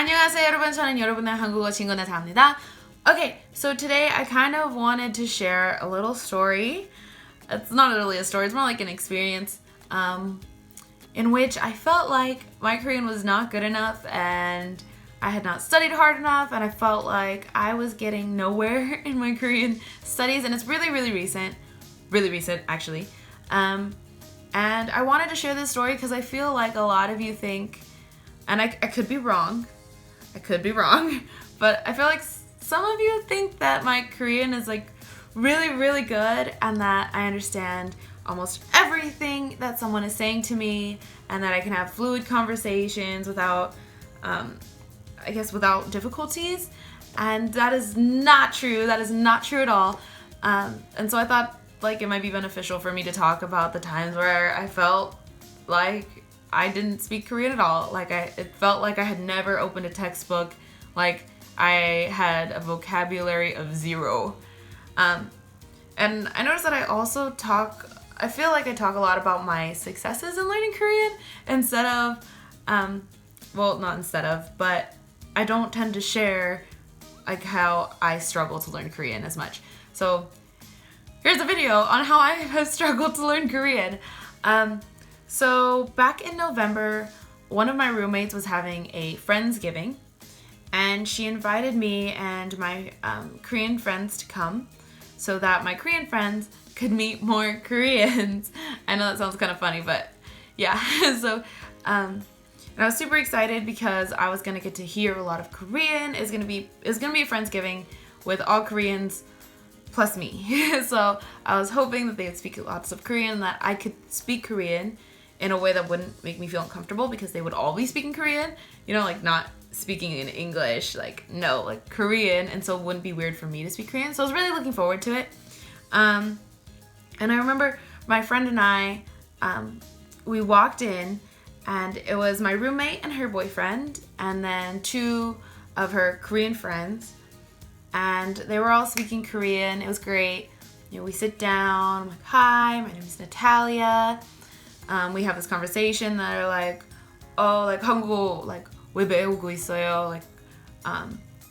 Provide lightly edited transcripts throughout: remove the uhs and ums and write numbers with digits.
안녕하세요 여러분, 저는 여러분의 한국어 친구 나탈리아입니다. Okay, so today I kind of wanted to share a little story. It's not really a story, it's more like an experience in which I felt like my Korean was not good enough and I had not studied hard enough and I felt like I was getting nowhere in my Korean studies, and it's really recent actually. And I wanted to share this story because I feel like a lot of you think, and I could be wrong, but I feel like some of you think that my Korean is like really good and that I understand almost everything that someone is saying to me and that I can have fluid conversations without difficulties. And that is not true. That is not true at all. And so I thought like it might be beneficial for me to talk about the times where I felt like I didn't speak Korean at all. Like it felt like I had never opened a textbook. Like I had a vocabulary of zero. And I noticed that I feel like I talk a lot about my successes in learning Korean instead of, but I don't tend to share like how I struggle to learn Korean as much. So here's a video on how I have struggled to learn Korean. So back in November, one of my roommates was having a Friendsgiving, and she invited me and my Korean friends to come so that my Korean friends could meet more Koreans. I know that sounds kind of funny, but yeah. So and I was super excited because I was gonna get to hear a lot of Korean. It's gonna be a Friendsgiving with all Koreans plus me. So I was hoping that they would speak lots of Korean and that I could speak Korean in a way that wouldn't make me feel uncomfortable because they would all be speaking Korean, you know, like not speaking in English, like Korean, and so it wouldn't be weird for me to speak Korean. So I was really looking forward to it. And I remember my friend and I, we walked in and it was my roommate and her boyfriend and then two of her Korean friends, and they were all speaking Korean. It was great. You know, we sit down, I'm like, hi, my name is Natalia. We have this conversation that are like, oh, like 한국어, like 왜 배우고 있어요? Like,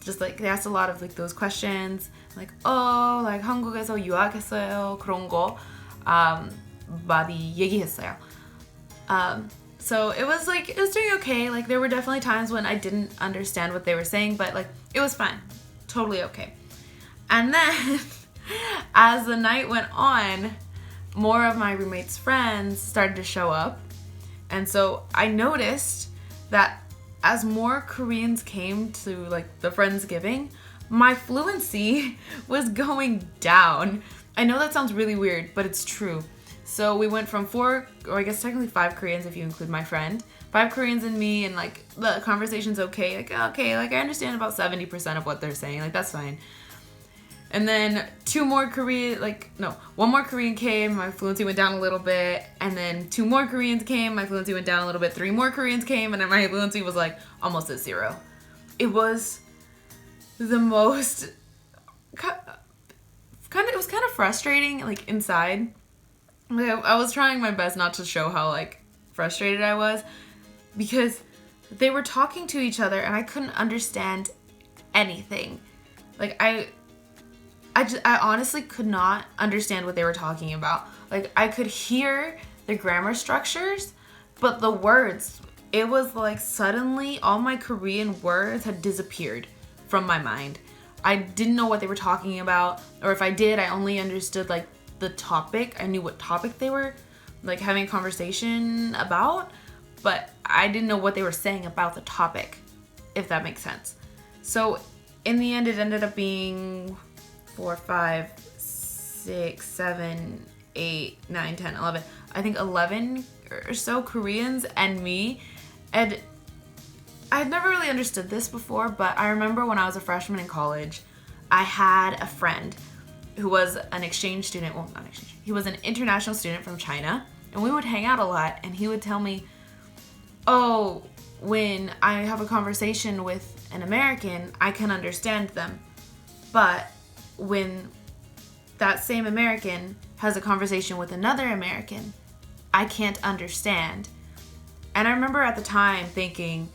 just like they asked a lot of like those questions, like, oh, like 한국에서 유학했어요, 그런 거 많이 얘기했어요. So it was doing okay. Like there were definitely times when I didn't understand what they were saying, but like it was fine, totally okay. And then as the night went on, more of my roommate's friends started to show up, and so I noticed that as more Koreans came to like the Friendsgiving, my fluency was going down. I know that sounds really weird, but it's true. So we went from 4, or I guess technically 5 Koreans if you include my friend, 5 Koreans and me, and like the conversation's okay. Like okay, like I understand about 70% of what they're saying. Like that's fine. And then one more Korean came, my fluency went down a little bit, and then 2 more Koreans came, my fluency went down a little bit, 3 more Koreans came, and then my fluency was like almost at 0. It was the most, it was kind of frustrating, like inside. I was trying my best not to show how like frustrated I was because they were talking to each other and I couldn't understand anything. Like I honestly could not understand what they were talking about. Like I could hear the grammar structures, but the words, it was like suddenly all my Korean words had disappeared from my mind. I didn't know what they were talking about, or if I did, I only understood like the topic. I knew what topic they were like having a conversation about, but I didn't know what they were saying about the topic, if that makes sense. So in the end, it ended up being 4, 5, 6, 7, 8, 9, 10, 11. I think 11 or so Koreans and me. And I had never really understood this before, but I remember when I was a freshman in college, I had a friend who was an exchange student. Well, not exchange. He was an international student from China, and we would hang out a lot, and he would tell me, oh, when I have a conversation with an American, I can understand them. But when that same American has a conversation with another American, I can't understand. And I remember at the time thinking,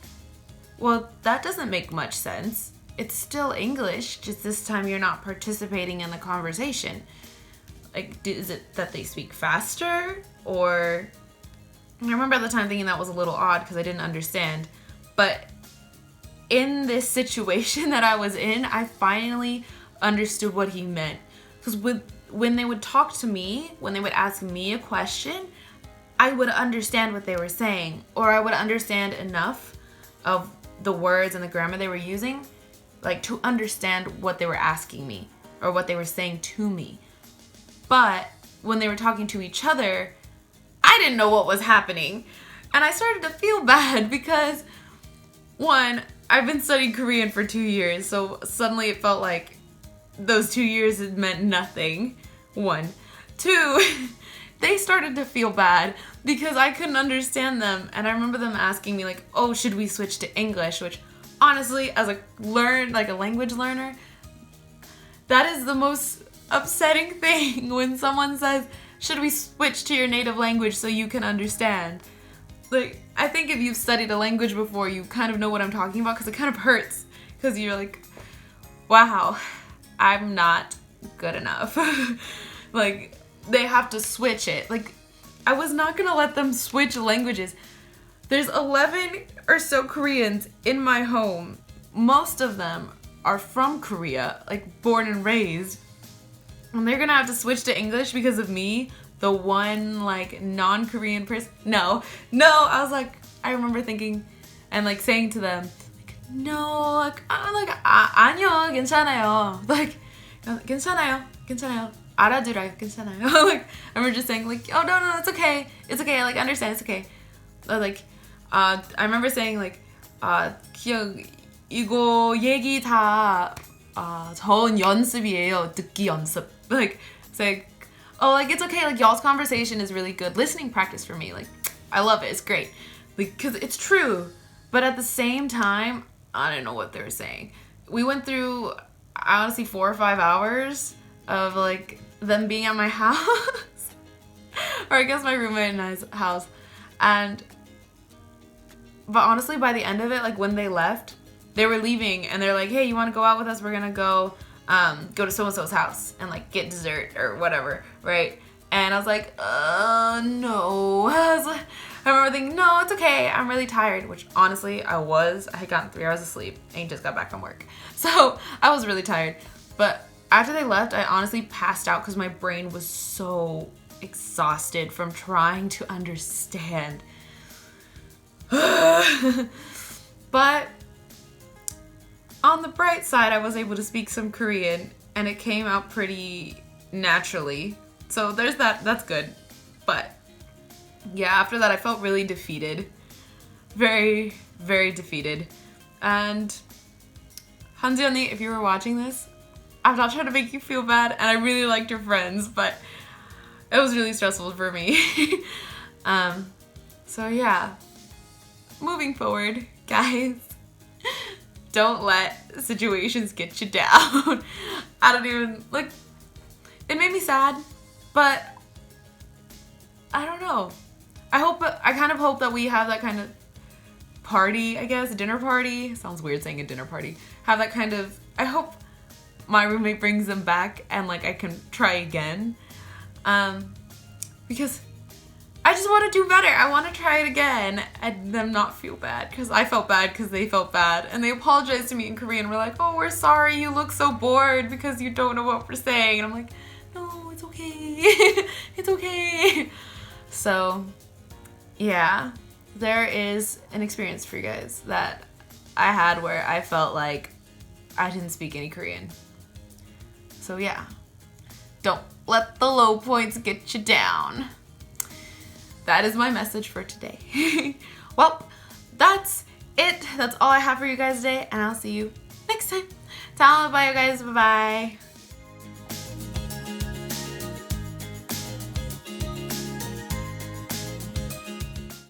well, that doesn't make much sense. It's still English, just this time you're not participating in the conversation. Like, is it that they speak faster? Or, I remember at the time thinking that was a little odd because I didn't understand. But in this situation that I was in, I finally understood what he meant. Because when they would talk to me, when they would ask me a question, I would understand what they were saying. Or I would understand enough of the words and the grammar they were using, like to understand what they were asking me or what they were saying to me. But when they were talking to each other, I didn't know what was happening. And I started to feel bad because, one, I've been studying Korean for 2 years, so suddenly it felt like those 2 years had meant nothing. One. Two, they started to feel bad because I couldn't understand them. And I remember them asking me like, oh, should we switch to English? Which honestly, as a language learner, that is the most upsetting thing when someone says, should we switch to your native language so you can understand? Like, I think if you've studied a language before, you kind of know what I'm talking about because it kind of hurts because you're like, wow, I'm not good enough. Like, they have to switch it. Like, I was not gonna let them switch languages. There's 11 or so Koreans in my home. Most of them are from Korea, like born and raised. And they're gonna have to switch to English because of me, the one like non-Korean person. No, I was like, I remember thinking and like saying to them, like, no, like, 아니요, 괜찮아요. Like, 괜찮아요. 알아들어요, 괜찮아요. Like, I remember just saying like, oh no, it's okay, like, understand, it's okay. I remember saying like, 이거 얘기 다 전 연습이에요, 듣기 연습. Like, say, oh, like, it's okay, like, y'all's conversation is really good listening practice for me. Like, I love it, it's great. Because it's true. But at the same time, I don't know what they were saying. We went through, honestly, 4 or 5 hours of, like, them being at my house. Or I guess my roommate and I's house. But honestly, by the end of it, like, when they left, they were leaving, and they're like, hey, you want to go out with us? We're going to go to so-and-so's house and, like, get dessert or whatever, right? And I was like, no. I remember thinking, no, it's okay. I'm really tired, which honestly, I was. I had gotten 3 hours of sleep and just got back from work. So I was really tired. But after they left, I honestly passed out because my brain was so exhausted from trying to understand. But on the bright side, I was able to speak some Korean and it came out pretty naturally. So there's that. That's good. But yeah, after that, I felt really defeated. Very, very defeated. And Hanji 언니, if you were watching this, I'm not trying to make you feel bad, and I really liked your friends, but it was really stressful for me. So yeah, moving forward, guys, don't let situations get you down. I don't even, like, it made me sad, but I don't know. I kind of hope that we have that kind of party, I guess, a dinner party. Sounds weird saying a dinner party. Have that kind of, I hope my roommate brings them back and like I can try again. Because I just want to do better. I want to try it again and them not feel bad, because I felt bad because they felt bad, and they apologized to me in Korean. We're like, oh, we're sorry, you look so bored because you don't know what we're saying. And I'm like, no, it's okay. It's okay. So yeah, there is an experience for you guys that I had where I felt like I didn't speak any Korean. So yeah, don't let the low points get you down. That is my message for today. Well, that's it. That's all I have for you guys today, and I'll see you next time. 다음에 봐요, guys. Bye-bye.